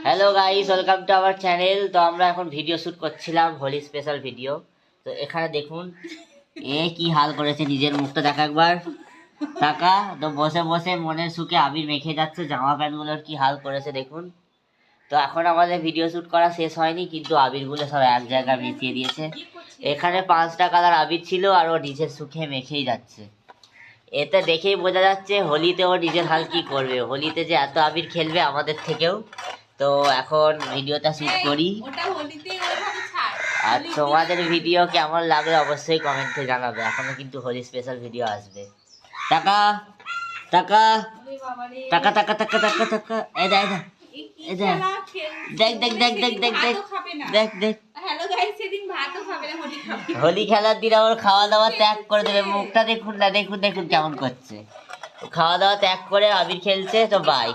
Hello guys, welcome to our channel. তো আমরা এখন ভিডিও শুট করছিলাম, হোলি স্পেশাল ভিডিও। তো এখানে দেখুন এ কি হাল করেছে, নিজের মুখটা দেখা একবার, টাকা তো বসে বসে মনের সুখে আবির মেখে যাচ্ছে, জামা প্যান্টগুলোর কি হাল করেছে দেখুন। তো এখন আমাদের ভিডিও শুট করা শেষ হয়নি, কিন্তু আবিরগুলো সব এক জায়গায় মিশিয়ে দিয়েছে। এখানে 5টা কালার আবির ছিল আর ও নিজের সুখে মেখেই যাচ্ছে। এতে দেখেই বোঝা যাচ্ছে হোলিতে ও নিজের হাল কি করবে, হোলিতে যে এত আবির খেলবে আমাদের থেকেও। তো এখন ভিডিওটা শুট করি, আর তোমাদের ভিডিও কেমন লাগবে অবশ্যই কমেন্টে জানাবে। এখনো কিন্তু হোলি স্পেশাল ভিডিও আসবে। টাকা টাকা টাকা টাকা টাকা টাকা টাকা এই দেখ এই দেখ দেখ দেখ দেখ দেখ দেখ দেখ দেখ দেখ হোলি খেলার দিন আমার খাওয়া দাওয়া ত্যাগ করে দেবে, মুখটা দেখুন না, দেখুন দেখুন কেমন করছে। খাওয়া দাওয়া ত্যাগ করে আবির খেলছে। তো বাই।